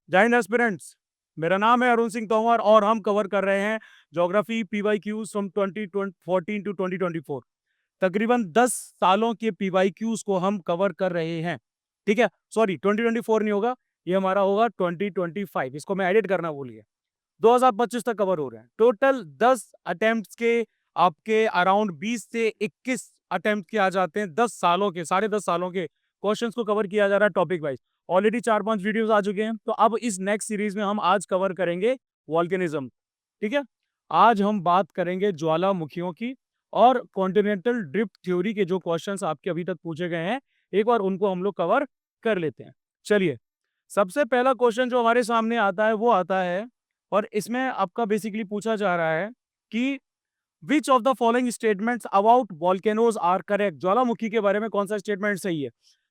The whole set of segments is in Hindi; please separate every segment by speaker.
Speaker 1: जय हिंद एस्पिरेंट्स। मेरा नाम है अरुण सिंह तोमर और हम कवर कर रहे हैं ज्योग्राफी पीवाईक्यूज फ्रॉम 2014 टू 2024। तकरीबन 10 सालों के पीवाईक्यूज को हम कवर कर रहे हैं। ठीक है, सॉरी 2024 नहीं होगा, ये हमारा होगा 2025। इसको मैं एडिट करना भूल गया। 2025 तक कवर हो रहे हैं। टोटल 10 अटेम्प्ट्स के आपके अराउंड 20 से 21 अटेम्प्ट किया जाते हैं। 10 सालों के, साढ़े 10 सालों के क्वेश्चंस को कवर किया जा रहा है टॉपिक वाइज। ऑलरेडी 4-5 वीडियोस आ चुके हैं। तो अब इस नेक्स्ट सीरीज में हम आज कवर करेंगे वॉल्केनिज्म। ठीक है, आज हम बात करेंगे ज्वालामुखियों की और कॉन्टिनेंटल ड्रिफ्ट थ्योरी के जो क्वेश्चंस आपके अभी तक पूछे गए हैं, एक बार उनको हम लोग कवर कर लेते हैं। चलिए, सबसे पहला क्वेश्चन जो हमारे सामने आता है वो आता है, और इसमें आपका बेसिकली पूछा जा रहा है कि which of the following statements about volcanoes are correct. ज्वालामुखी के बारे में कौन सा स्टेटमेंट सही है।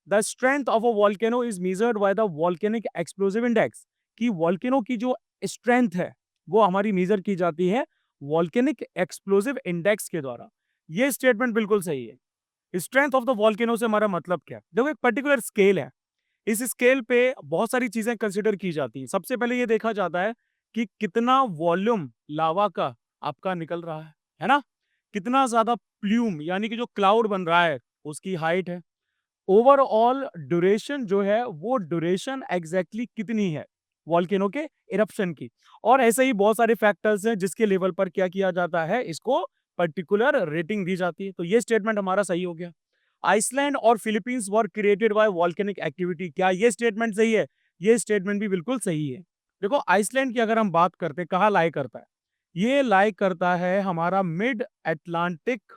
Speaker 1: The strength of a volcano is measured by the volcanic explosive index. कि वॉल्केनो की जो स्ट्रेंथ है वो हमारी मेजर की जाती है वॉल्केनिक एक्सप्लोसिव इंडेक्स के द्वारा। ये स्टेटमेंट बिल्कुल सही है। स्ट्रेंथ ऑफ द वॉल्केनो से हमारा मतलब क्या है? देखो, एक पर्टिकुलर स्केल है। इस स्केल पे बहुत सारी चीजें कंसिडर की जाती हैं। सबसे पहले ये देखा जाता है कि कितना वॉल्यूम लावा का आपका निकल रहा है ना। कितना ज्यादा प्ल्यूम यानी कि जो क्लाउड बन रहा है उसकी हाइट है। ओवरऑल ड्यूरेशन जो है वो ड्यूरेशन एग्जैक्टली कितनी है वॉल्केनो के इरप्शन की। और ऐसे ही बहुत सारे फैक्टर्स हैं जिसके लेवल पर क्या किया जाता है, इसको पर्टिकुलर रेटिंग दी जाती है। तो ये स्टेटमेंट हमारा सही हो गया। आइसलैंड और Philippines were created by volcanic activity. क्या ये स्टेटमेंट सही है? ये स्टेटमेंट भी बिल्कुल सही है। देखो, आइसलैंड की अगर हम बात करते हैं, कहाँ लाई करता है, ये लाई करता है हमारा मिड अटलांटिक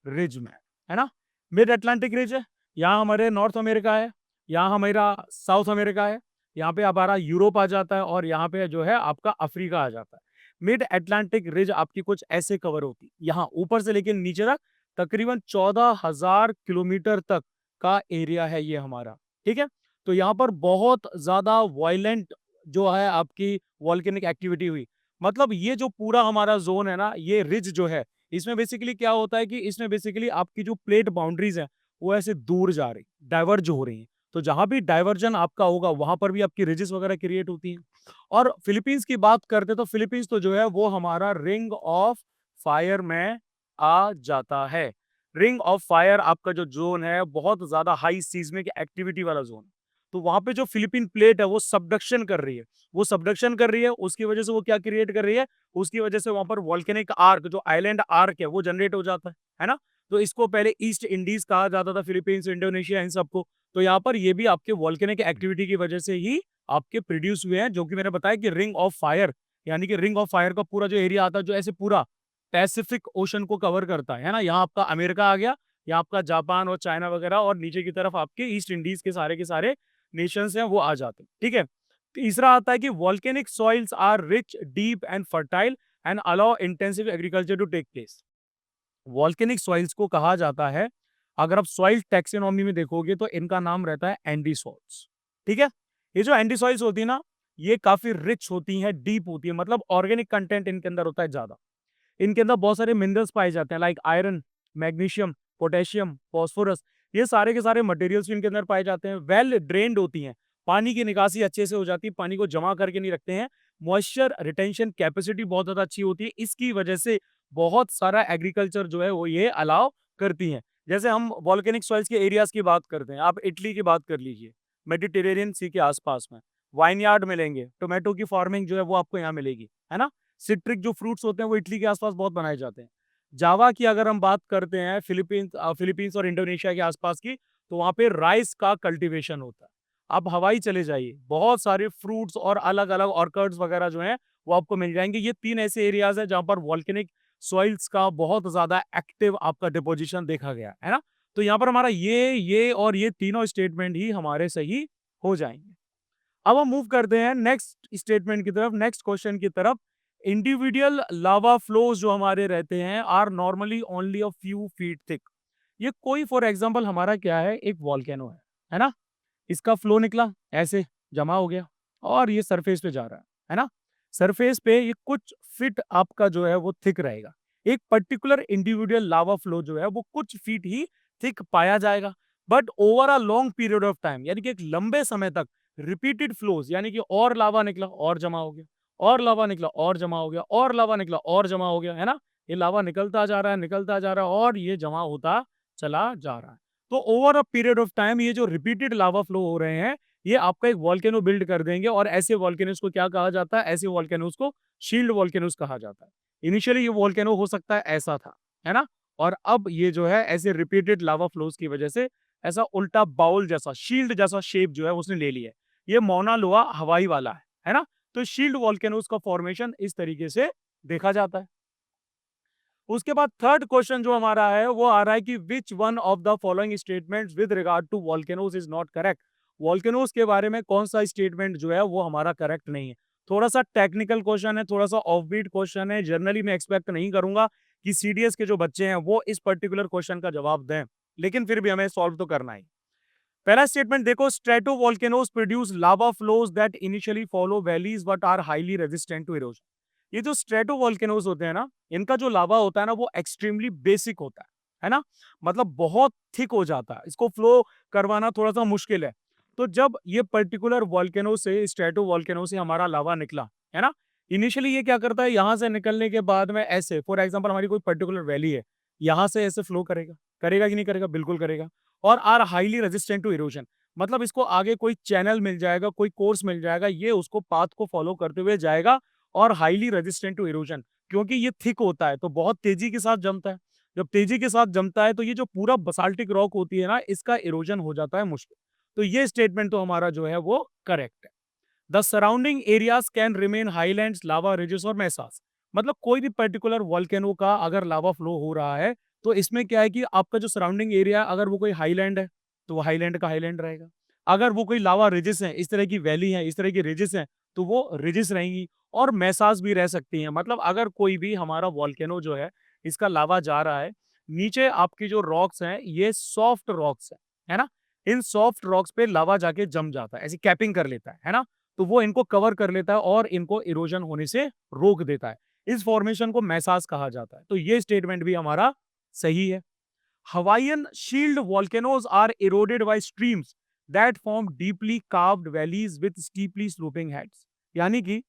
Speaker 1: रिज में, है ना। मिड अटलांटिक रिज है, यहाँ हमारे नॉर्थ अमेरिका है, यहाँ हमारा साउथ अमेरिका है, यहाँ पे हमारा यूरोप आ जाता है, और यहाँ पे जो है आपका अफ्रीका आ जाता है। मिड अटलांटिक रिज आपकी कुछ ऐसे कवर होती, यहाँ ऊपर से लेकिन नीचे तक तकरीबन 14,000 किलोमीटर तक का एरिया है ये हमारा। ठीक है, तो यहाँ पर बहुत ज्यादा वायलेंट जो है आपकी वॉल्केनिक एक्टिविटी हुई। मतलब ये जो पूरा हमारा जोन है ना, ये रिज जो है, इसमें बेसिकली क्या होता है कि इसमें बेसिकली आपकी जो प्लेट बाउंड्रीज है वो ऐसे दूर जा रही, डाइवर्ज हो रही हैं। तो जहां भी डाइवर्जन आपका होगा वहां पर भी आपकी रिजेस वगैरह क्रिएट होती हैं। और फिलीपींस की बात करते तो फिलीपींस तो जो है वो हमारा रिंग ऑफ फायर में आ जाता है। रिंग ऑफ फायर आपका जो जोन है बहुत ज्यादा हाई सीस्मिक एक्टिविटी वाला जोन। तो वहां पे जो फिलीपीन प्लेट है वो सबडक्शन कर रही है, वो सबडक्शन कर रही है, उसकी वजह से वो क्या क्रिएट कर रही है, उसकी वजह से वहां पर वॉल्केनिक आर्क, जो आइलैंड आर्क है, वो जनरेट हो जाता है ना। तो इसको पहले ईस्ट इंडीज कहा जाता था, फिलीपींस, इंडोनेशिया, इन सबको। तो यहाँ पर ये भी आपके वॉल्केनिक एक्टिविटी की वजह से ही आपके प्रोड्यूस हुए हैं, जो कि मैंने बताया कि रिंग ऑफ फायर, यानी कि रिंग ऑफ फायर का पूरा जो एरिया आता है, जो ऐसे पूरा पैसिफिक ओशन को कवर करता है ना। यहाँ आपका अमेरिका आ गया, यहाँ आपका जापान और चाइना वगैरह, और नीचे की तरफ आपके ईस्ट इंडीज के सारे नेशंस हैं वो आ जाते हैं। ठीक है, तीसरा आता है कि volcanic soils are rich, deep and fertile and allow intensive agriculture to take place. Volcanic soils को कहा जाता है, अगर आप सॉइल टैक्सोनॉमी में देखोगे तो इनका नाम रहता है एंडी सॉइल्स। ठीक है, ये जो एंडी सॉइल्स होती है ना, ये काफी रिच होती हैं, डीप होती है, मतलब ऑर्गेनिक कंटेंट इनके अंदर होता है ज्यादा। इनके अंदर बहुत सारे मिनरल्स पाए जाते हैं, like iron, magnesium, potassium, phosphorus. ये सारे के सारे मटेरियल्स इनके अंदर पाए जाते हैं। वेल ड्रेन्ड होती हैं, पानी की निकासी अच्छे से हो जाती है, पानी को जमा करके नहीं रखते हैं। मॉइस्चर रिटेंशन कैपेसिटी बहुत ज्यादा अच्छी होती है, इसकी वजह से बहुत सारा एग्रीकल्चर जो है वो ये अलाउ करती हैं। जैसे हम वॉल्केनिक सॉइल्स के एरियाज की बात करते हैं, आप इटली की बात कर लीजिए, मेडिटेरेनियन सी के आसपास में वाइनयार्ड मिलेंगे, टोमेटो की फार्मिंग जो है वो आपको यहाँ मिलेगी, है ना। सिट्रिक जो फ्रूट्स होते हैं वो इटली के आसपास बहुत बनाए जाते हैं। जावा की अगर हम बात करते हैं, फिलीपींस और इंडोनेशिया के आसपास की, तो वहां पे राइस का कल्टीवेशन होता है। आप हवाई चले जाइए, बहुत सारे फ्रूट्स और अलग अलग ऑर्किड्स वगैरह जो हैं वो आपको मिल जाएंगे। ये 3 ऐसे एरियाज हैं जहां पर वॉल्केनिक सॉइल्स का बहुत ज्यादा एक्टिव आपका डिपोजिशन देखा गया है ना। तो यहाँ पर हमारा ये और ये तीनों स्टेटमेंट ही हमारे सही हो जाएंगे। अब हम मूव करते हैं नेक्स्ट स्टेटमेंट की तरफ, नेक्स्ट क्वेश्चन की तरफ। इंडिविजुअल लावा फ्लोज जो हमारे रहते हैं are normally only a few feet thick. ये कोई फॉर एग्जांपल हमारा क्या है, एक वॉल्केनो है ना। इसका फ्लो निकला, ऐसे जमा हो गया, और ये सरफेस पे जा रहा है ना। सरफेस पे ये कुछ फीट आपका जो है वो थिक रहेगा। एक पर्टिकुलर इंडिविजुअल लावा फ्लो जो है वो कुछ फीट ही थिक पाया जाएगा। But over a long period of time, यानी कि एक लंबे समय तक रिपीटेड फ्लोज यानी कि और लावा निकला और जमा हो गया, और लावा निकला और जमा हो गया, और लावा निकला और जमा हो गया, है ना? ये लावा निकलता जा रहा है, निकलता जा रहा है और ये जमा होता चला जा रहा है। तो over a period of time ये जो रिपीटेड लावा फ्लो हो रहे हैं, ये आपका एक वोल्केनो बिल्ड कर देंगे और ऐसे वोल्केनोज को क्या कहा जाता है? ऐसे वोल्केनोज को शील्ड वोल्केनोज कहा जाता है। इनिशियली ये वोल्केनो हो सकता है ऐसा था, है ना? और अब ये जो है ऐसे रिपीटेड लावा फ्लोज की वजह से ऐसा उल्टा बाउल जैसा, शील्ड जैसा शेप जो है उसने ले लिया है। ये मौना लोआ हवाई वाला है ना? तो शील्ड वोल्केनोज का फॉर्मेशन इस तरीके से देखा जाता है। उसके बाद थर्ड क्वेश्चन जो हमारा है वो आ रहा है कि which one of the following statements with regard to volcanoes is not correct. Volcanoes के बारे में कौन सा स्टेटमेंट जो है वो हमारा करेक्ट नहीं है। थोड़ा सा टेक्निकल क्वेश्चन है, थोड़ा सा ऑफबीट क्वेश्चन है। जनरली मैं एक्सपेक्ट नहीं करूंगा कि सीडीएस के जो बच्चे हैं वो इस पर्टिकुलर क्वेश्चन का जवाब दें, लेकिन फिर भी हमें सॉल्व तो करना ही। पहला स्टेटमेंट देखो, strato volcanoes produce lava flows that initially follow valleys but are highly resistant to erosion. ये जो स्ट्रेटो वोल्केनोज होते हैं ना, इनका जो लावा होता है ना वो एक्सट्रीमली बेसिक होता है ना? मतलब बहुत थिक हो जाता है, इसको फ्लो करवाना थोड़ा सा मुश्किल है। तो जब ये पर्टिकुलर वोल्केनो से, स्ट्रेटो वोल्केनो से हमारा लावा निकला, है ना? इनिशियली ये क्या करता है, यहां से निकलने के बाद में ऐसे, फॉर एग्जाम्पल हमारी कोई पर्टिकुलर वैली है, यहां से ऐसे फ्लो करेगा, करेगा कि नहीं करेगा? बिल्कुल करेगा। और are highly resistant to erosion, मतलब इसको आगे कोई चैनल मिल जाएगा, कोई कोर्स मिल जाएगा, ये उसको पाथ को फॉलो करते हुए जाएगा और हाईली रेजिस्टेंट टू इरोजन, क्योंकि ये थिक होता है तो बहुत तेजी के साथ जमता है। जब तेजी के साथ जमता है तो ये जो पूरा बसाल्टिक रॉक होती है ना, इसका इरोजन हो जाता है मुश्किल। तो ये स्टेटमेंट तो हमारा जो है वो करेक्ट है। The surrounding areas can remain highlands, lava ridges और मैसास। मतलब कोई भी पर्टिकुलर वॉल्केनो का अगर लावा फ्लो हो रहा है तो इसमें क्या है कि आपका जो सराउंडिंग एरिया, अगर वो कोई हाईलैंड है तो वो हाईलैंड का हाईलैंड रहेगा। अगर वो कोई लावा रिजिस है, इस तरह की वैली है, इस तरह की रिजिस है, तो वो रिजिस रहेंगी। और मैसाज भी रह सकती हैं। मतलब अगर कोई भी हमारा वॉल्केनो जो है, इसका लावा जा रहा है, नीचे आपकी जो रॉक्स हैं ये सॉफ्ट रॉक्स है ना? इन सॉफ्ट रॉक्स पे लावा जाके जम जाता है, ऐसी कैपिंग कर लेता है ना? तो वो इनको कवर कर लेता है और इनको इरोजन होने से रोक देता है। इस फॉर्मेशन को मैसाज कहा जाता है। तो ये स्टेटमेंट भी हमारा सही है। Hawaiian shield volcanoes are eroded by streams that form deeply carved valleys with steeply sloping heads. यानी कि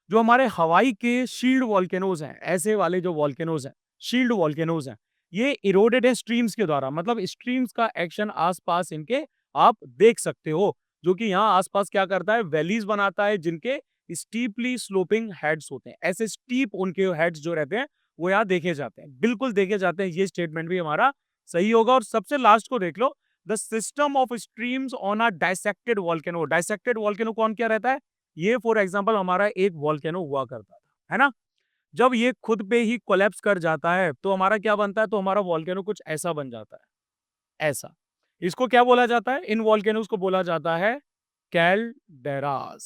Speaker 1: जो हमारे हवाई के शील्ड वॉल्केनोज हैं, ऐसे वाले जो वॉल्केनोज हैं, शील्ड वॉल्केनोज हैं, ये इरोडेड है स्ट्रीम्स के द्वारा। मतलब स्ट्रीम्स का एक्शन आसपास इनके आप देख सकते हो, जो कि यहाँ आसपास क्या करता है, वैलीज बनाता है जिनके स्टीपली स्लोपिंग हेड्स होते हैं। ऐसे स्टीप उनके हेड्स जो रहते हैं वो यहाँ देखे जाते हैं, बिल्कुल देखे जाते हैं। ये स्टेटमेंट भी हमारा सही होगा। और सबसे लास्ट को देख लो, the system of streams on a dissected volcano. Dissected volcano कौन क्या रहता है? ये फॉर एग्जांपल हमारा एक वॉल्केनो हुआ करता था, है ना? जब ये खुद पे ही कोलैप्स कर जाता है तो हमारा क्या बनता है? तो हमारा वॉल्केनो कुछ ऐसा बन जाता है, ऐसा। इसको क्या बोला जाता है? इन वॉल्केनोज को बोला जाता है कैल्डेरास।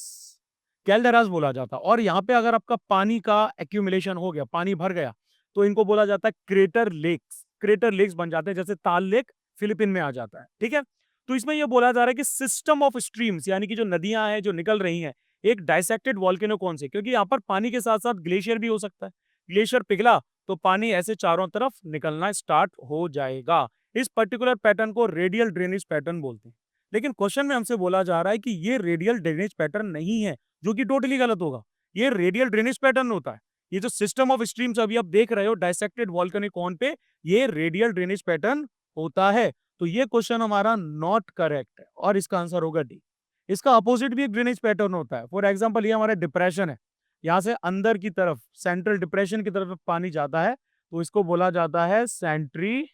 Speaker 1: कैल्डेरास बोला जाता है। और यहाँ पे अगर आपका पानी का एक्यूमुलेशन हो गया, पानी भर गया, तो इनको बोला जाता है क्रेटर लेक्स। क्रेटर लेक्स बन जाते हैं, जैसे ताल लेक फिलीपीन में आ जाता है, ठीक है? तो इसमें यह बोला जा रहा है कि सिस्टम ऑफ स्ट्रीम्स, यानी कि जो नदियां हैं जो निकल रही हैं, एक डाइसेक्टेड वॉल्केनो कौन से? क्योंकि यहाँ पर पानी के साथ साथ ग्लेशियर भी हो सकता है। ग्लेशियर पिघला तो पानी ऐसे चारों तरफ निकलना स्टार्ट हो जाएगा। इस पर्टिकुलर पैटर्न को रेडियल ड्रेनेज पैटर्न बोलते हैं। लेकिन क्वेश्चन में हमसे बोला जा रहा है कि ये रेडियल ड्रेनेज पैटर्न नहीं है, जो कि टोटली गलत होगा। ये रेडियल ड्रेनेज पैटर्न होता है। ये जो सिस्टम ऑफ स्ट्रीम्स अभी आप देख रहे हो डाइसेक्टेड वॉल्केनिक कॉन पे, ये रेडियल ड्रेनेज पैटर्न होता है। तो ये क्वेश्चन हमारा नॉट करेक्ट है और इसका आंसर होगा डी। इसका अपोजिट भी एक ड्रेनेज पैटर्न होता है। फॉर एग्जाम्पल ये हमारा डिप्रेशन है, यहाँ से अंदर की तरफ सेंट्रल डिप्रेशन की तरफ पानी जाता है, तो इसको बोला जाता है सेंट्रीपिटल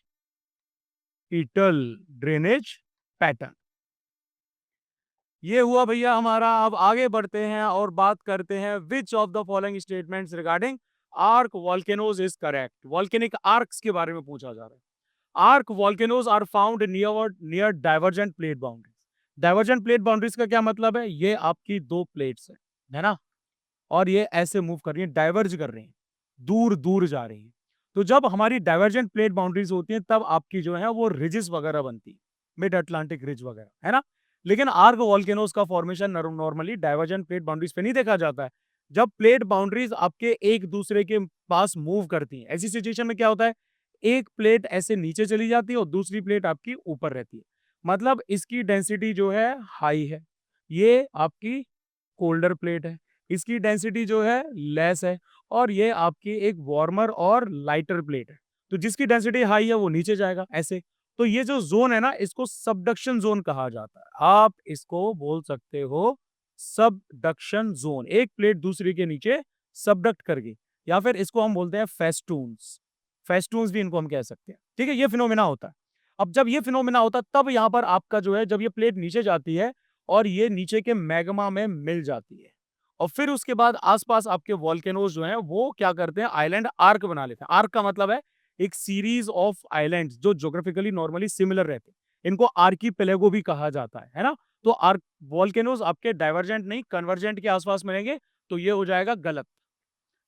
Speaker 1: ड्रेनेज पैटर्न। ये हुआ भैया हमारा। अब आगे बढ़ते हैं और बात करते हैं which of the following statements regarding arc volcanoes is correct. Volcanic arcs के बारे में पूछा जा रहा है। Arc volcanoes are found near divergent plate boundaries. Divergent plate boundaries का क्या मतलब है? ये आपकी दो प्लेट्स है ना? और ये ऐसे मूव कर रही है, डाइवर्ज कर रही है, दूर दूर जा रही है। तो जब हमारी डाइवर्जेंट प्लेट बाउंड्रीज होती हैं तब आपकी जो है वो रिजिस वगैरह बनती है, मिड अटलांटिक रिज वगैरह, है ना? लेकिन आर्क वॉल्केनोज का formation normally divergent plate boundaries पे नहीं देखा जाता है। जब प्लेट बाउंड्रीज आपके एक दूसरे के पास मूव करती हैं, ऐसी सिचुएशन में क्या होता है? एक प्लेट ऐसे नीचे चली जाती है और दूसरी प्लेट आपकी ऊपर रहती है। मतलब इसकी डेंसिटी जो है हाई है। ये आपकी कोल्डर प्लेट है, इसकी डेंसिटी जो है लेस है, और ये आपकी एक वार्मर और लाइटर प्लेट है। तो जिसकी डेंसिटी हाई है वो नीचे जाएगा ऐसे। तो ये जो ज़ोन है ना, इसको सबडक्शन ज़ोन कहा जाता है। आप इसको बोल सकते हो सबडक्शन ज़ोन, एक प्लेट दूसरी के नीचे सबडक्ट कर गई, या फिर इसको हम बोलते हैं फेस्टून्स। फेस्टून्स भी इनको हम कह सकते हैं। ठीक है? ये फिनोमेना होता है। अब जब ये फिनोमेना होता है तब यहाँ पर आपका जो है, जब ये प्लेट नीचे जाती है और ये नीचे के मैग्मा में मिल जाती है, और फिर उसके बाद आसपास आपके वोल्केनोज जो हैं वो क्या करते हैं, आइलैंड आर्क बना लेते हैं। आर्क का मतलब है एक सीरीज ऑफ आइलैंड्स जो ज्योग्राफिकली नॉर्मली सिमिलर रहते हैं। इनको आर्कीपेलागो भी कहा जाता है ना? तो आर्क वोल्केनोज आपके डाइवर्जेंट नहीं कन्वर्जेंट के आसपास मिलेंगे, तो ये हो जाएगा गलत।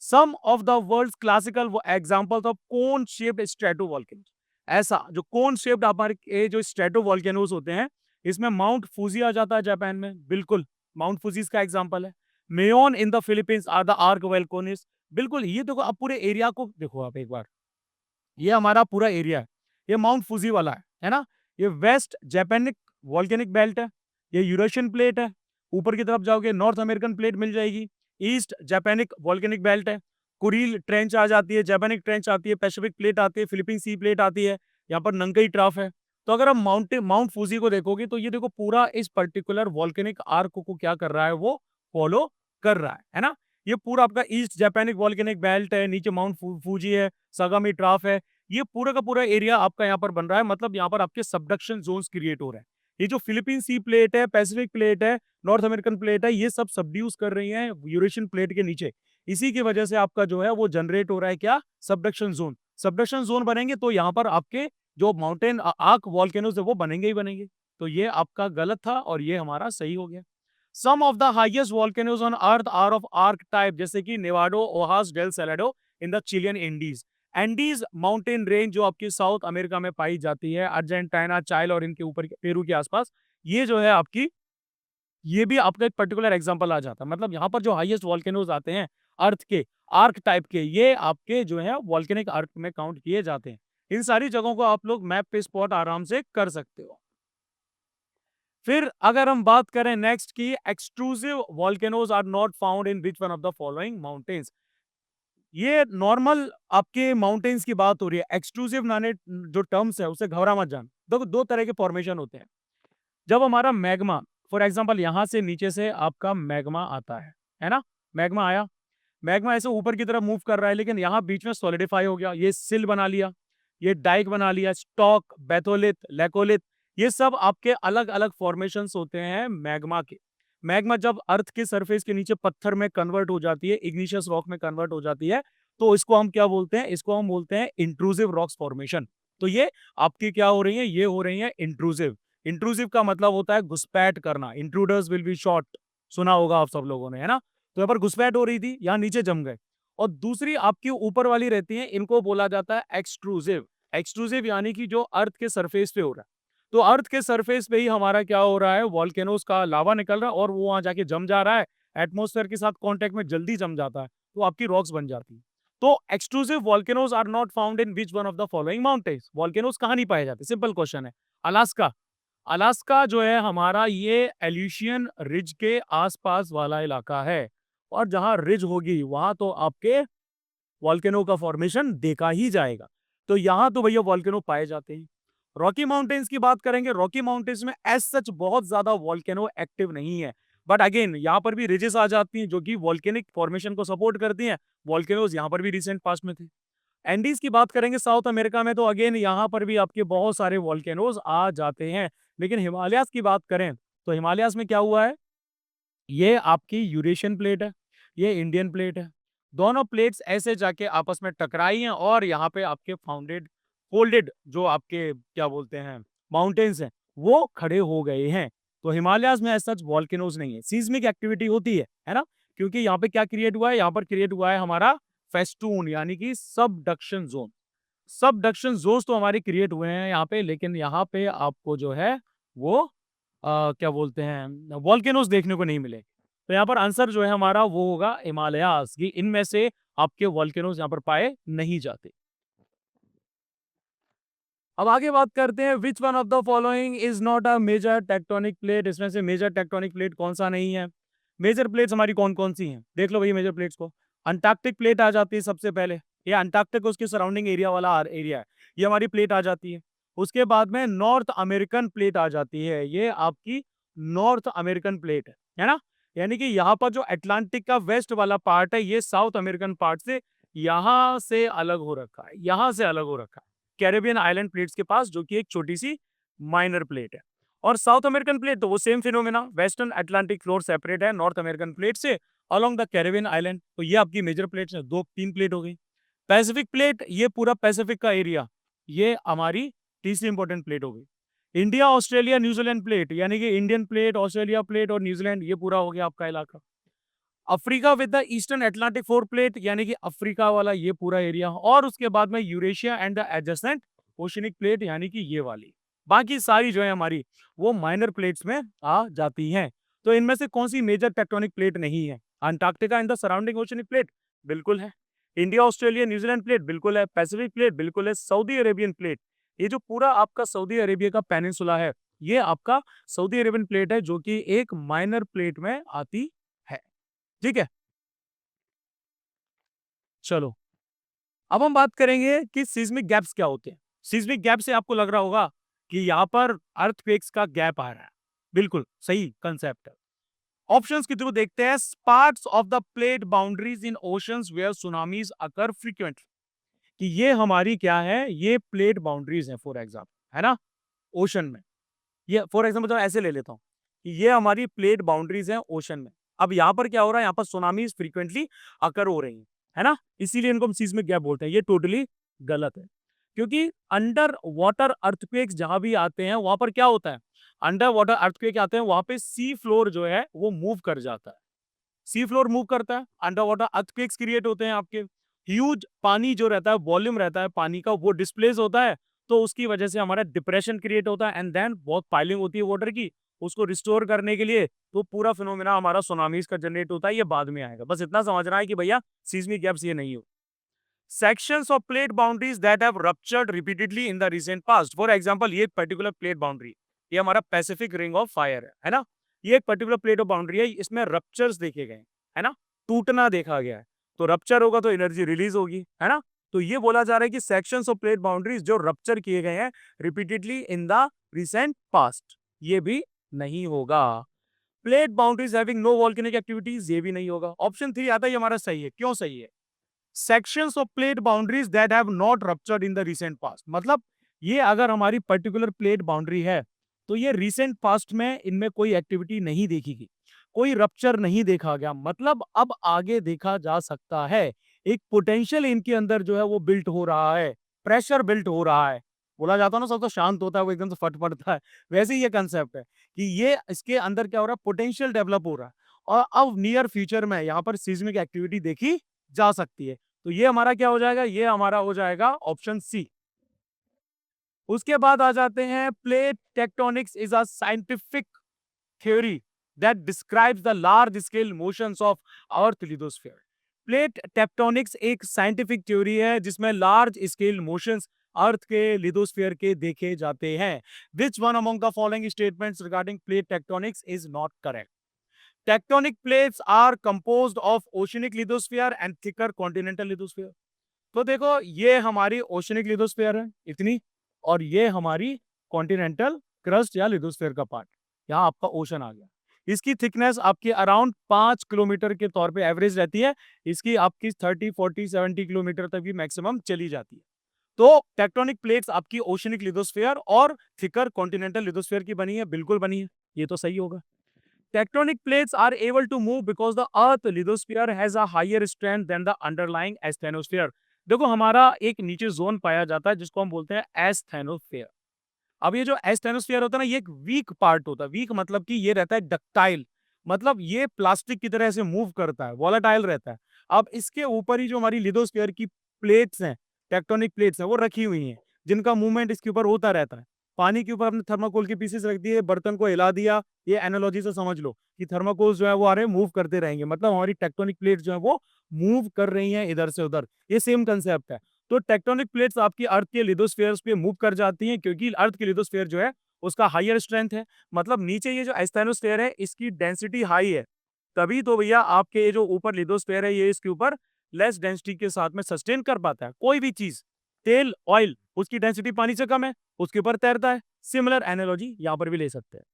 Speaker 1: Some of the world's classical examples of cone shaped stratovolcanoes, ऐसा जो कोन शेप्ड हमारे ये जो स्ट्रेटोवोल्केनोज होते हैं, इसमें माउंट फूजी आ जाता है जापान में, बिल्कुल माउंट फूजी इसका एग्जांपल है। Mayon in the Philippines are the arc volcanoes, बिल्कुल। ये देखो, आप पूरे एरिया को देखो आप एक बार, ये हमारा पूरा एरिया है, ये माउंट फूजी वाला है ना? ये वेस्ट जापानिक वॉल्केनिक बेल्ट है, ये यूरेशियन प्लेट है, ऊपर की तरफ जाओगे नॉर्थ अमेरिकन प्लेट मिल जाएगी, ईस्ट जापानिक वॉल्केनिक बेल्ट है, कुरील ट्रेंच आ जाती है, जापानिक ट्रेंच आती है, पैसिफिक प्लेट आती है, फिलीपीन सी प्लेट आती है, यहाँ पर नंकई ट्राफ है। तो अगर हम माउंट फूजी को देखोगे तो ये देखो पूरा इस पर्टिकुलर वॉल्केनिक आर्क को क्या कर रहा है, वो फॉलो कर रहा है ना? ये पूरा आपका ईस्ट जापानिक वॉल्केनिक बेल्ट है, नीचे माउंट फूजी है, सागामी ट्राफ है, ये पूरा का पूरा एरिया आपका यहाँ पर बन रहा है, मतलब यहाँ पर आपके सबडक्शन जोन्स क्रिएट हो रहे हैं। ये जो फिलीपीन सी प्लेट है, पैसिफिक प्लेट है, नॉर्थ अमेरिकन प्लेट है, ये सब सबड्यूस कर रही हैं यूरेशियन प्लेट के नीचे। इसी की वजह से आपका जो है वो जनरेट हो रहा है क्या, सबडक्शन जोन। सबडक्शन जोन बनेंगे तो यहाँ पर आपके जो माउंटेन आर्क वॉल्केनोज है वो बनेंगे ही बनेंगे। तो ये आपका गलत था और ये हमारा सही हो गया। Some of the highest volcanoes on earth are of arc type, जैसे कि Nevado, Ojos del Salado in the Chilean Andes. Andes mountain range जो आपकी साउथ अमेरिका में पाई जाती है, अर्जेंटीना, चाइल और इनके ऊपर पेरू के आसपास, ये जो है आपकी, ये भी आपका एक पर्टिकुलर एग्जांपल आ जाता है। मतलब यहाँ पर जो हाईएस्ट वॉल्केनोज आते हैं अर्थ के, आर्क टाइप के, ये आपके जो है वॉल्केनिक आर्क में काउंट किए जाते हैं। इन सारी जगहों को आप लोग मैप पे स्पॉट आराम से कर सकते हो। फिर अगर हम बात करें नेक्स्ट की, extrusive volcanoes are not found in which one of the following mountains. ये नॉर्मल आपके माउंटेन्स की बात हो रही है। एक्सक्लूसिव नाने जो टर्म्स है उससे घबरा मत जाना। देखो, दो तरह के फॉर्मेशन होते हैं। जब हमारा मैग्मा, फॉर एग्जांपल यहाँ से नीचे से आपका मैग्मा आता है ना? मैग्मा आया, मैग्मा ऐसे ऊपर की तरफ मूव कर रहा है, लेकिन यहाँ बीच में सॉलिडिफाई हो गया, ये सिल बना लिया, ये डाइक बना लिया, स्टॉक, बेथोलिथ, लेकोलिथ, ये सब आपके अलग अलग फॉर्मेशंस होते हैं मैग्मा के। मैग्मा जब अर्थ के सरफेस के नीचे पत्थर में कन्वर्ट हो जाती है, इग्निशियस रॉक में कन्वर्ट हो जाती है, तो इसको हम क्या बोलते हैं? इसको हम बोलते हैं इंट्रूसिव रॉक्स फॉर्मेशन। तो ये आपकी क्या हो रही है? ये हो रही है इंट्रूसिव। इंट्रूसिव का मतलब होता है घुसपैठ करना, इंट्रूडर्स विल बी शॉट, सुना होगा आप सब लोगों ने, है ना? तो यहाँ पर घुसपैठ हो रही थी, यहाँ नीचे जम गए। और दूसरी आपकी ऊपर वाली रहती है, इनको बोला जाता है एक्सट्रूसिव। एक्सट्रूसिव यानी कि जो अर्थ के सरफेस पे हो रहा है। तो अर्थ के सरफेस पे ही हमारा क्या हो रहा है? वॉल्केनोज का लावा निकल रहा है और वो वहां जाके जम जा रहा है, एटमॉस्फेयर के साथ कांटेक्ट में जल्दी जम जाता है, तो आपकी रॉक्स बन जाती है। तो extrusive volcanoes are not found in which one of the following mountains. Volcanoes कहाँ नहीं पाए जाते? सिंपल क्वेश्चन है। अलास्का। अलास्का जो है हमारा, ये एल्यूशियन रिज के आसपास वाला इलाका है, और जहां रिज होगी वहां तो आपके वॉल्केनो का फॉर्मेशन देखा ही जाएगा। तो यहां तो भैया वॉल्केनो पाए जाते हैं। रॉकी माउंटेन्स की बात करेंगे, रॉकी माउंटेन्स में एज सच बहुत ज्यादा वॉल्केनो एक्टिव नहीं है, बट अगेन यहाँ पर भी रिजेस आ जाती हैं जो कि वॉल्केनिक फॉर्मेशन को सपोर्ट करती हैं। वॉल्केनोज यहाँ पर भी रिसेंट पास्ट में थे। एंडीज की बात करेंगे साउथ अमेरिका में, तो अगेन यहाँ पर भी आपके बहुत सारे वॉल्केनोज आ जाते हैं। लेकिन हिमालयाज की बात करें तो हिमालयाज में क्या हुआ है? ये आपकी यूरेशियन प्लेट है, ये इंडियन प्लेट है। दोनों प्लेट्स ऐसे जाके आपस में टकराई हैं और यहाँ पे आपके फोल्डेड जो आपके क्या बोलते हैं माउंटेन्स हैं, वो खड़े हो गए हैं। तो हिमालयाज में ऐसा सच वॉल्केनोज नहीं है। सीस्मिक एक्टिविटी होती है ना? क्योंकि यहाँ पे क्या क्रिएट हुआ है? यहाँ पर क्रिएट हुआ है हमारा फेस्टून, यानी कि सबडक्शन जोन। सबडक्शन जोन्स तो हमारे क्रिएट हुए हैं यहाँ पे, लेकिन यहाँ पे आपको जो है वो क्या बोलते हैं वॉल्केनोज देखने को नहीं मिले। तो यहाँ पर आंसर जो है हमारा वो होगा हिमालयाज, कि इनमें से आपके वॉल्केनोज यहाँ पर पाए नहीं जाते। अब आगे बात करते हैं which one of the following is not a major tectonic plate. इसमें से मेजर टेक्टोनिक प्लेट कौन सा नहीं है? मेजर प्लेट्स हमारी कौन कौन सी हैं? देख लो भाई मेजर प्लेट्स को। अंटार्कटिक प्लेट आ जाती है सबसे पहले, ये अंटार्कटिक उसके सराउंडिंग एरिया वाला एरिया है, ये हमारी प्लेट आ जाती है। उसके बाद में नॉर्थ अमेरिकन प्लेट आ जाती है, ये आपकी नॉर्थ अमेरिकन प्लेट है ना। यानी कि यहाँ पर जो अटलांटिक का वेस्ट वाला पार्ट है, ये साउथ अमेरिकन पार्ट से यहाँ से अलग हो रखा है, यहाँ से अलग हो रखा है कैरेबियन आइलैंड प्लेट्स के पास, जो कि एक छोटी सी माइनर प्लेट है। और साउथ अमेरिकन प्लेट तो वो same phenomena, western Atlantic floor separate है नॉर्थ अमेरिकन प्लेट से अलोंग द कैरेबियन आइलैंड। तो ये आपकी मेजर प्लेट्स है, दो तीन प्लेट हो गई। पैसिफिक प्लेट, ये पूरा पैसिफिक का एरिया, ये हमारी तीसरी इंपॉर्टेंट प्लेट हो गई। इंडिया ऑस्ट्रेलिया न्यूजीलैंड प्लेट, यानी कि इंडियन प्लेट, ऑस्ट्रेलिया प्लेट और न्यूजीलैंड, ये पूरा हो गया आपका इलाका। Africa with the eastern Atlantic four plate, यानी कि अफ्रीका वाला ये पूरा एरिया। और उसके बाद में Eurasia and the adjacent oceanic plate, यानी कि ये वाली। बाकी सारी जो है हमारी वो माइनर प्लेट्स में आ जाती हैं। तो इनमें से कौन सी मेजर टेक्टोनिक प्लेट नहीं है? Antarctica and the surrounding oceanic plate बिल्कुल है, इंडिया ऑस्ट्रेलिया न्यूजीलैंड प्लेट बिल्कुल है, पैसिफिक प्लेट बिल्कुल है, सऊदी अरेबियन प्लेट, ये जो पूरा आपका सऊदी अरेबिया का पेनिनसुला है, ये आपका सऊदी अरेबियन प्लेट है, जो कि एक माइनर प्लेट में आती है। ठीक है, चलो अब हम बात करेंगे कि सिस्मिक गैप्स क्या होते हैं। सिस्मिक गैप से आपको लग रहा होगा कि यहाँ पर अर्थक्वेक्स का गैप आ रहा है, बिल्कुल सही कंसेप्ट है। ऑप्शंस के थ्रू देखते हैं। Parts of the plate boundaries in oceans where tsunamis occur frequently, कि ये हमारी क्या है, ये प्लेट बाउंड्रीज है फॉर एग्जाम्पल, है ना, ओशन में। ये फॉर एग्जाम्पल तो ऐसे ले लेता हूँ कि ये हमारी प्लेट बाउंड्रीज है ओशन में। अब यहाँ पर क्या हो रहा है, यहाँ पर सुनामीज फ्रीक्वेंटली अकर हो रही है ना, इसीलिए इनको हम सीस्मिक गैप बोलते हैं। ये टोटली गलत है, क्योंकि अंडर वाटर अर्थक्वेक्स जहां भी आते हैं वहां पर क्या होता है, अंडर वाटर अर्थक्वेक आते हैं वहां पे सी फ्लोर जो है वो मूव कर जाता है, सी फ्लोर मूव करता है, अंडर वाटर अर्थक्वेक्स क्रिएट होते हैं आपके। ह्यूज पानी जो रहता है, वॉल्यूम रहता है पानी का, वो डिस्प्लेस होता है, तो उसकी वजह से हमारा डिप्रेशन क्रिएट होता है एंड देन बहुत पाइलिंग होती है वाटर की, उसको रिस्टोर करने के लिए तो पूरा फिनोमेना हमारा सुनामीज का जनरेट होता है। ये बाद में आएगा, बस इतना समझना है कि भैया सीस्मिक गैप्स ये नहीं हो। Sections of plate boundaries that have ruptured repeatedly in the recent past. For example, ये एक पर्टिकुलर प्लेट बाउंड्री, ये हमारा पैसिफिक रिंग ऑफ फायर है ना, ये एक पर्टिकुलर प्लेट ऑफ बाउंड्री है, इसमें रप्चर्स देखे गए है ना, टूटना देखा गया है। तो रप्चर होगा तो एनर्जी रिलीज होगी, है ना। तो ये बोला जा रहा है कि सेक्शंस ऑफ प्लेट बाउंड्रीज जो रप्चर किए गए हैं repeatedly in the recent past, ये भी नहीं होगा। Plate boundaries having no volcanic activities, ये भी नहीं होगा। ऑप्शन 3 आता है, ये हमारा सही है। क्यों सही है? Sections of plate boundaries that have not ruptured in the recent past, मतलब ये अगर हमारी पर्टिकुलर प्लेट बाउंड्री है तो ये रिसेंट पास्ट में इनमें कोई एक्टिविटी नहीं देखी गई, कोई रप्चर नहीं देखा गया, मतलब अब आगे देखा जा सकता है, एक पोटेंशियल इनके अंदर जो है वो बिल्ट हो रहा है, प्रेशर बिल्ट हो रहा है। बोला जाता है ना सब तो शांत होता है वो एकदम से फट पड़ता है, वैसे ही ये कंसेप्ट है कि ये इसके अंदर क्या हो रहा है, पोटेंशियल डेवलप हो रहा है और अब नियर फ्यूचर में यहाँ पर सीस्मिक एक्टिविटी देखी जा सकती है। तो ये हमारा क्या हो जाएगा, ये हमारा हो जाएगा ऑप्शन सी। उसके बाद आ जाते हैं, plate tectonics is a scientific theory that describes the large scale motions of earth lithosphere. Plate tectonics एक साइंटिफिक थ्योरी है जिसमें लार्ज स्केल मोशंस अर्थ के लिथोस्फीयर के देखे जाते हैं। Which one among the following statements regarding plate tectonics is not correct? Tectonic plates are composed of oceanic lithosphere and thicker continental lithosphere. तो देखो ये हमारी ओशनिक लिथोस्फीयर है इतनी, और ये हमारी कॉन्टिनेंटल क्रस्ट या लिथोस्फीयर का पार्ट, यहाँ आपका ओशन आ गया। इसकी थिकनेस आपकी अराउंड 5 किलोमीटर के तौर पे एवरेज रहती है, इसकी आपकी 30, 40, 70 किलोमीटर तक भी मैक्सिमम चली जाती है। तो टेक्टोनिक प्लेट्स आपकी ओशनिक लिथोस्फीयर और थिकर कॉन्टिनेंटल लिथोस्फीयर की बनी है, बिल्कुल बनी है, ये तो सही होगा। Tectonic plates are able to move because the Earth lithosphere has a higher strength than the underlying asthenosphere. देखो हमारा एक नीचे जोन पाया जाता है जिसको हम बोलते हैं एस्थेनोस्फीयर। अब ये जो एस्थेनोस्फीयर होता है ना, ये एक वीक पार्ट होता है। वीक मतलब कि ये रहता है डक्टाइल, मतलब ये प्लास्टिक की तरह से मूव करता है, वॉलेटाइल रहता है। अब इसके ऊपर ही जो हमारी लिथोस्फीयर की प्लेट्स हैं, टेक्टोनिक प्लेट्स हैं, वो रखी हुई हैं, जिनका मूवमेंट इसके ऊपर होता रहता है। पानी के ऊपर आपने थर्माकोल के पीसेस रख दिए, बर्तन को हिला दिया, ये एनालॉजी से समझ लो कि थर्माकोल जो है वो आ रहे हैं, मूव करते रहेंगे, मतलब हमारी टेक्टोनिक प्लेट जो है वो मूव कर रही हैं इधर से उधर, ये सेम कंसेप्ट है। तो टेक्टोनिक प्लेट्स आपकी अर्थ के लिथोस्फीयर्स पे मूव कर जाती हैं, क्योंकि अर्थ की लिथोस्फीयर जो है उसका हायर स्ट्रेंथ है, मतलब नीचे ये जो एस्थेनोस्फीयर है इसकी डेंसिटी हाई है, तभी तो भैया आपके ये जो ऊपर लिथोस्फीयर है ये इसके ऊपर लेस डेंसिटी के साथ में सस्टेन कर पाता है। कोई भी चीज, तेल, ऑयल, उसकी डेंसिटी पानी से कम है, उसके ऊपर तैरता है। सिमिलर एनालॉजी यहाँ पर भी ले सकते हैं,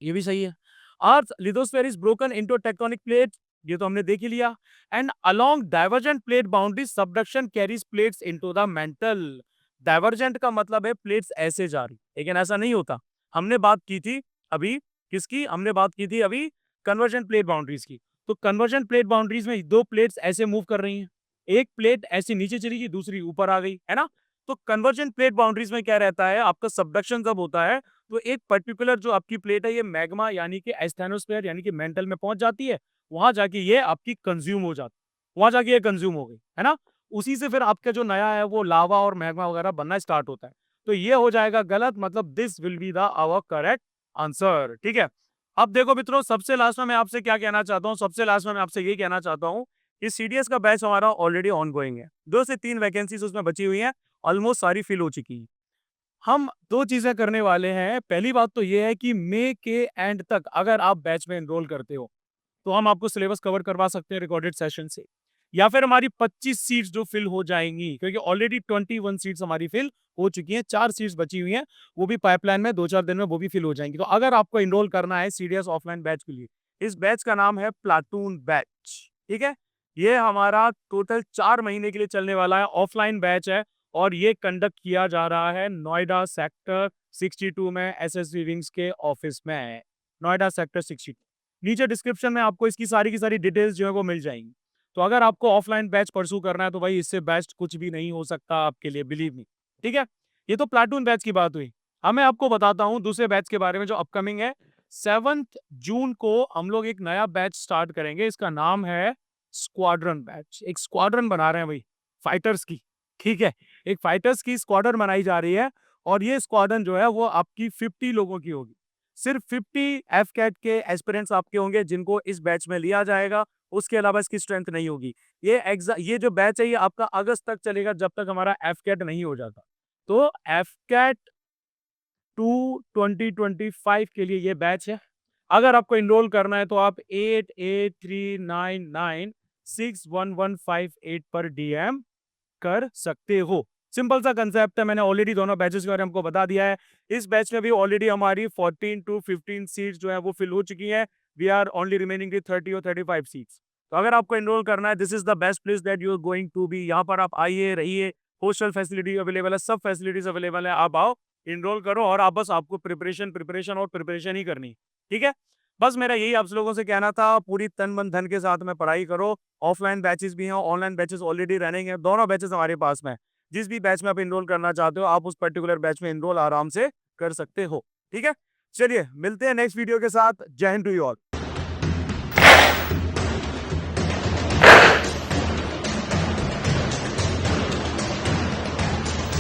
Speaker 1: ये भी सही है। अर्थ lithosphere is broken into tectonic plate, ये तो हमने देख ही लिया। And along divergent plate boundaries subduction carries plates into the mental. Divergent का मतलब है प्लेट्स ऐसे जा रही, लेकिन ऐसा नहीं होता। हमने बात की थी अभी किसकी, हमने बात की थी अभी कन्वर्जेंट प्लेट बाउंड्रीज की। तो कन्वर्जेंट प्लेट बाउंड्रीज में दो प्लेट्स ऐसे मूव कर रही हैं, एक प्लेट ऐसे नीचे चली गई, दूसरी ऊपर आ गई, है ना। तो कन्वर्जेंट प्लेट बाउंड्रीज में क्या रहता है, आपका सबडक्शन जब होता है तो एक पर्टिकुलर जो आपकी प्लेट है ये मैग्मा यानी कि एस्थेनोस्फीयर यानी कि मेंटल में पहुंच जाती है, वहां जाके ये आपकी कंज्यूम हो जाती है, वहां जाके ये कंज्यूम हो गई, है ना। उसी से फिर आपका जो नया है वो लावा और मैग्मा वगैरह बनना स्टार्ट होता है। तो ये हो जाएगा गलत, मतलब this will be the our correct answer, ठीक है। अब देखो मित्रों, सबसे लास्ट में मैं आपसे क्या कहना चाहता हूँ, सबसे लास्ट में मैं आपसे ये कहना चाहता हूँ कि सीडीएस का बैच हमारा ऑलरेडी ऑन गोइंग है, 2 से 3 वैकेंसीज उसमें बची हुई हैं, ऑलमोस्ट सारी फिल हो चुकी है। हम 2 चीजें करने वाले हैं। पहली बात तो ये है कि मई के एंड तक अगर आप बैच में एनरोल करते हो तो हम आपको सिलेबस कवर करवा सकते हैं रिकॉर्डेड सेशन से, या फिर हमारी 25 सीट्स जो फिल हो जाएंगी, क्योंकि ऑलरेडी 21 सीट्स हमारी फिल हो चुकी हैं, 4 सीट्स बची हुई हैं, वो भी पाइपलाइन में 2-4 दिन में वो भी फिल हो जाएंगी। तो अगर आपको एनरोल करना है सीडीएस ऑफलाइन बैच के लिए, इस बैच का नाम है प्लाटून बैच, ठीक है। ये हमारा टोटल 4 महीने के लिए चलने वाला है, ऑफलाइन बैच है, और ये कंडक्ट किया जा रहा है नोएडा सेक्टर 62 में एसएसवी विंग्स के ऑफिस में, नोएडा सेक्टर 62। नीचे डिस्क्रिप्शन में आपको इसकी सारी की सारी डिटेल्स जो है वो मिल जाएंगी। तो अगर आपको ऑफलाइन बैच परसू करना है तो भाई इससे बेस्ट कुछ भी नहीं हो सकता आपके लिए, बिलीव मी, ठीक है। ये तो प्लाटून बैच की बात हुई। अब मैं आपको बताता हूँ दूसरे बैच के बारे में जो अपकमिंग है। 7 जून को हम लोग एक नया बैच स्टार्ट करेंगे, इसका नाम है स्क्वाड्रन बैच। एक स्क्वाड्रन बना रहे हैं भाई फाइटर्स की, ठीक है। एक फाइटर्स की स्क्वाड्रन बनाई जा रही है, और ये स्क्वाड्रन जो है वो आपकी 50 लोगों की होगी। सिर्फ 50 एफकेट के एस्पिरेंट्स आपके होंगे जिनको इस बैच में लिया जाएगा, उसके अलावा इसकी स्ट्रेंथ नहीं होगी। ये जो बैच है ये आपका अगस्त तक चलेगा, जब तक हमारा एफकेट नहीं हो जाता। तो एफकेट 2 2025 के लिए ये बैच है। अगर आपको इनरोल करना है तो आप 8839961158 पर डीएम कर सकते हो। सिंपल सा कंसेप्ट है, मैंने ऑलरेडी दोनों बैचेस के बारे में हमको बता दिया है। इस बैच में भी ऑलरेडी हमारी 14 to 15 सीट्स जो है वो फिल हो चुकी हैं। We are only remaining with 30 और 35 सीट्स। तो अगर आपको एनरोल करना है, this is the best place that you are going to be. यहाँ पर आप आइए, रहिए, हॉस्टल फैसिलिटी अवेलेबल है, सब फैसिलिटीज अवेलेबल है। आप आओ, इनरोल करो, और आप बस आपको प्रिपरेशन और प्रिपरेशन ही करनी, ठीक है। बस मेरा यही आप लोगों से कहना था, पूरी तन मन धन के साथ में पढ़ाई करो। ऑफलाइन बैचेस भी हैं, ऑनलाइन बैचेस ऑलरेडी रनिंग है, दोनों बैचेस हमारे पास में। जिस भी बैच में आप इनरोल करना चाहते हो, आप उस पर्टिकुलर बैच में इनरोल आराम से कर सकते हो, ठीक है। चलिए मिलते हैं नेक्स्ट वीडियो के साथ। जय हिंद टू यू ऑल।